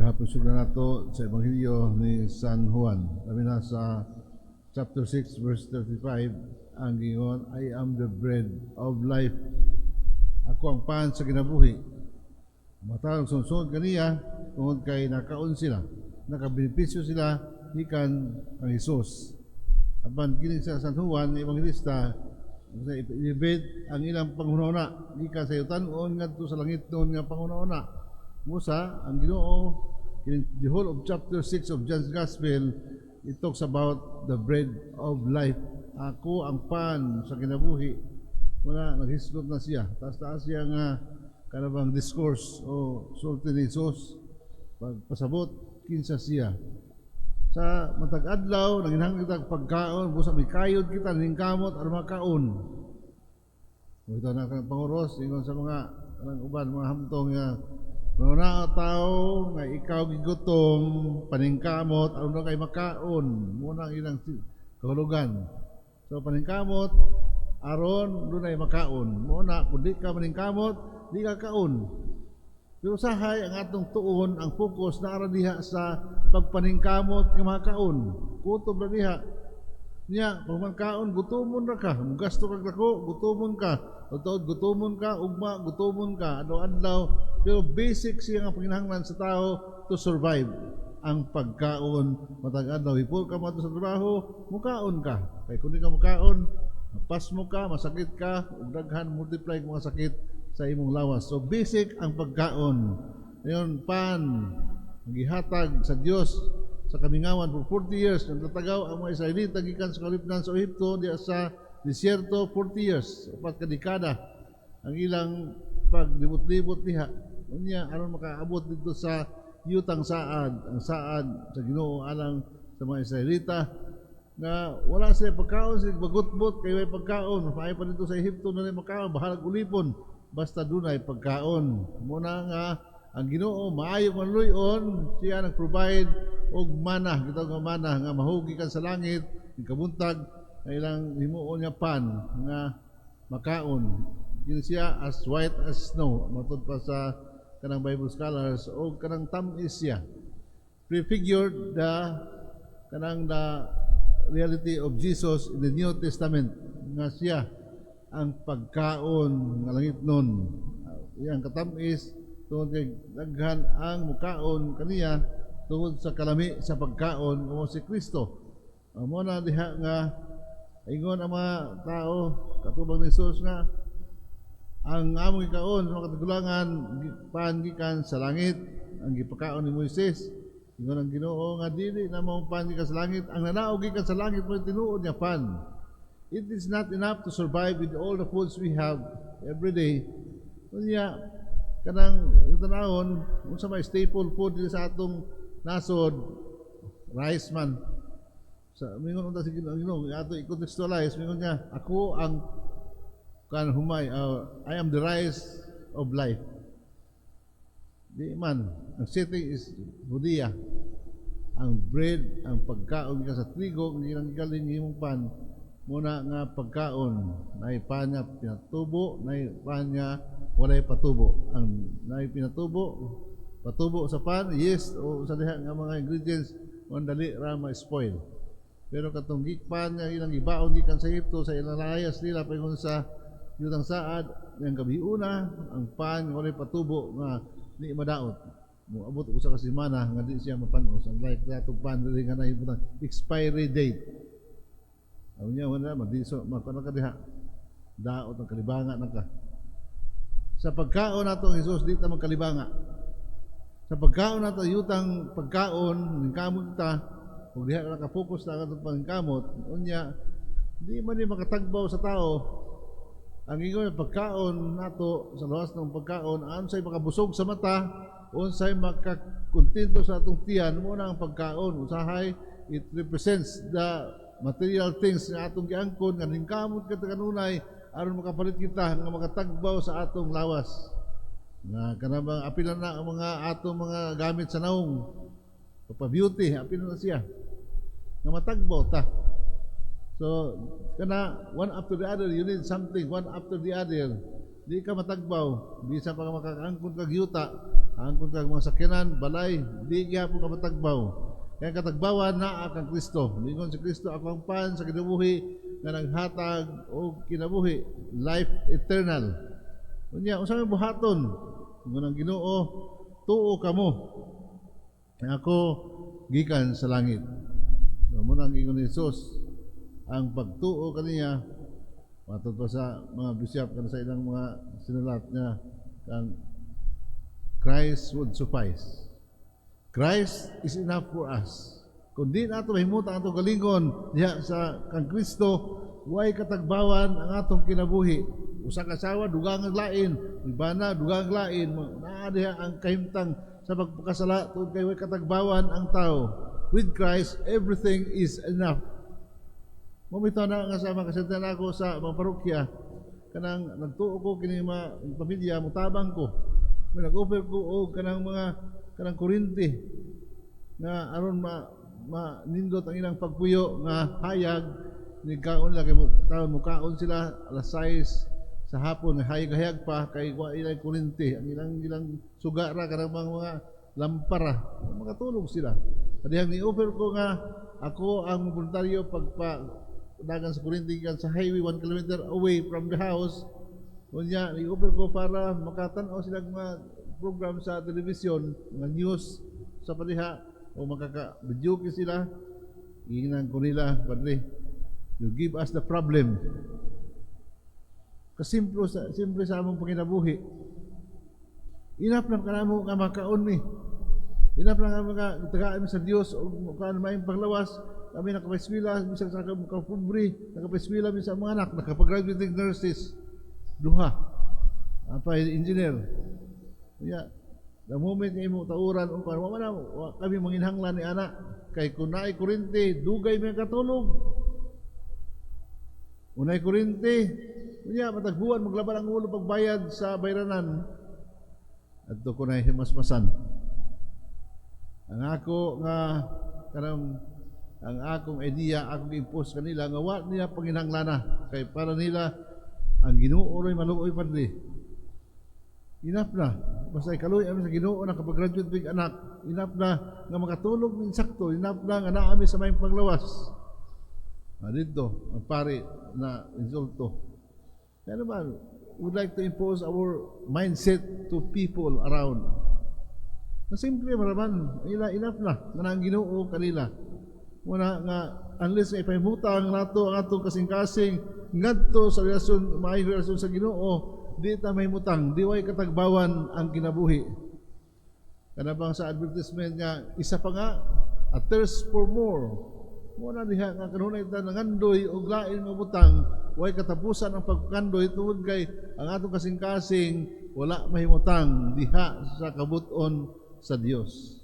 Gahapon sugdan nato sa Ebanghelyo ni San Juan. Kami na sa chapter 6 verse 35 ang gingon, I am the bread of life. Ako ang pan sa kinabuhi. Matawag sunod kaniya tungod kay nakaon sila, nakabenepisyo sila ikan ang Hesus. Apan kini sa San Juan Evangelista sa ibid ang ilang panghunahuna gikan sa yutan-on ngadto sa langit noon nga panghunahuna. Musa, ang Ginoo, in the whole of chapter 6 of John's Gospel, it talks about the bread of life. Ako ang pan sa kinabuhi. Wala, naghislot na siya. Taas-taas siya nga kanabang discourse o sulti ni Jesus. Pagpasabot, kinsa siya. Sa matag adlaw, nanginhang kita pagkaon, busa may kayod kita, ningkamot, at makaon. Ito na kang panguros, ingon sa mga uban, mga hamtong nga, na tao nga ikaw gigutom paningkamot aron kay makaon muna ang ilang kahulugan. So paningkamot aron dunay makaon. Muna kun di ka maningkamot, di ka kaon. Pero sahay ang atong tuon, ang focus na ara diha sa pagpaningkamot nga makaon. Kutob ra diha. Nya pag makaon gutomon ra ka, gasto kag dako, gutomon ka. Totoo, gutomon ka, ugma, gutomon ka, adlaw-adlaw. Pero basic siya ang panginahanglan sa tao to survive. Ang pagkaon, matag adlaw, hipol ka mo sa trabaho, mukaon ka. Kaya kung di ka mukaon, mapas mo ka, masakit ka, daghan, multiply mga sakit sa imong lawas. So basic ang pagkaon. Ngayon, pan, gihatag sa Dios sa kamingawan for 40 years. Nagtatagaw ang mga Israelita gikan sa kalipnan sa Ehipto, diya sa disyerto 40 years, 4 ka dekada ang ilang pagdibot-libot diha. Unya aron makaabot dito sa yutang saad, ang saad sa Ginoo alang sa mga Israelita nga wala sila pagkaon, sila bagutbot kay may pagkaon. Maay pa dito sa Ehipto na makaon, bahalag ulipon basta dunay pagkaon. Muna nga ang Ginoo maayo manluyon, siya nag-provide og manna, gitawag nga manna nga mahugi kan sa langit, kabuntag ilang himuon nga pan nga makaon. Kini siya as white as snow. Matod pa sa kanang Bible scholars o kanang tamis siya. Prefigured the kanang the reality of Jesus in the New Testament nga siya ang pagkaon nga langit nun. Iyang katamis tungod kay daghan ang mukaon kaniya tungod sa kalami sa pagkaon mo si Kristo. Amo na diha nga ingon ang mga tao katubang ni Jesus nga ang among ikaon mga katigulangan pangikan sa langit ang gipakaon ni Moises. Ingon ang Ginoo nga dili na mao pangikan sa langit, ang nanaog gikan sa langit mo tinuod niya pan. It is not enough to survive with all the foods we have every day. Kunya kanang itanahon unsa may staple food sa atong nasod, rice man. Sa mingon unta sige ang Ginoo ato i-contextualize mingon niya ako ang kan humay I am the rice of life. Di man ang setting is Judea. Ang bread, ang pagkaon ka sa trigo ang galing imong pan muna nga pagkaon nay panya pinatubo nay panya walay patubo. Ang nay pinatubo patubo sa pan yes o sa diha nga mga ingredients on dali ra ma-spoil. Pero katong gikpan nga ilang ibaon gikan sa Ehipto sa ilang layas nila paingon sa yutang saad yang gabiuna ang pan walay patubo nga di madaot. Moabot usa ka semana nga di siya mapanos. Ang like datong pan dili nga nahibutang expiry date. Awnya wala madiso makana ka diha. Daot ang kalibanga naka. Sa pagkaon nato ang Hesus di ta magkalibanga. Sa pagkaon nato yutang pagkaon ningkamot ta kung diha ka focus na katong pangkamot, unya di man ni makatagbaw sa tao. Ang ingon pagkaon nato sa lawas ng pagkaon, unsay makabusog sa mata, unsay makakontento sa atong tiyan, muna ang pagkaon. Usahay it represents the material things nga atong giangkon nga ningkamot ka kanunay aron makapalit kita nga makatagbaw sa atong lawas. Nga kanang apil na ang mga atong mga gamit sa naong pa-beauty, apil na siya nga matagbaw ta. So kana one after the other, you need something one after the other. Di ka matagbaw, bisa pa makakaangkon kag yuta ang kung kag mga sakyanan balay di gyapon ka matagbaw. Kaya katagbawan na kang Kristo. Mingon si Kristo ako ang pan sa kinabuhi nga naghatag og kinabuhi, life eternal. Unya unsa may buhaton? Ingon ang Ginoo, tuo kamo. Ako gikan sa langit. So, muna ang ingon ni Jesus, ang pagtuo kaniya matod pa sa mga bishop kan sa ilang mga sinulat niya kang Christ would suffice. Christ is enough for us. Kung di nato mahimutan ato galingon diha sa kang Kristo, way katagbawan ang atong kinabuhi. Usa ka asawa dugang ang lain, ibana dugang ang lain, naa diha ang kahimtang sa pagpakasala tungod kay way katagbawan ang tao. With Christ, everything is enough. Mamito na nga sa mga kasentan ako sa mga parokya, kanang nagtuo ko kini mga pamilya, mutabang ko. May nag-offer ko o kanang mga kanang kurinti nga aron nindot ang ilang pagpuyo nga hayag ni kaon nila kay taon mo kaon sila alas 6 sa hapon nga hayag pa kay wa ilang kurinti ang ilang sugara kanang mga lampara makatulog sila. Kadihang ni-offer ko nga ako ang voluntaryo dagan sa kurinti kan sa highway 1 kilometer away from the house. Unya ni-offer ko para makatan-aw sila mga program sa television, mga news sa paliha o makaka-video sila. Ingnan ko nila, Padre, you give us the problem. Kasimple sa among panginabuhi. Enough lang kanamo nga makaon mi. Enough lang nga tagaan sa Dios o kaan may paglawas. Kami nakapeskwela, bisag sa kapobre, nakapeskwela mi sa mga anak, nakapag-graduating nurses. Duha. Apa engineer. Ya, the moment nga imo tauran o kami manginhanglan ni anak kay kun naay kuryente dugay may katulog. Unay kuryente, unya matagbuan maglaban ang ulo pagbayad sa bayranan. Adto ko na himasmasan. Ang ako nga ang akong idea akong impose kanila nga wa nila panginhanglana kay para nila ang Ginoo ray maluoy padre. Enough na. Basta ikaluoy amin sa Ginoo na kapag graduate big anak. Enough na nga makatulog min sakto. Enough na nga naami sa may paglawas. Dito, ang pari na insulto. Kaya naman, we would like to impose our mindset to people around. Na simple maraman, enough na. Nga ang Ginoo kanila. Muna nga, unless ay pahimutang nato ang atong kasing-kasing ngadto sa relasyon, maayong relasyon sa Ginoo, di ta may mutang, di way katagbawan ang kinabuhi. Kanabang sa advertisement nga, isa pa nga, a thirst for more. Muna diha nga kanunay ta nangandoy og lain nga butang, way katapusan ang pagkandoy tungod kay ang atong kasing-kasing wala mahimutang diha sa kabuton sa Dios.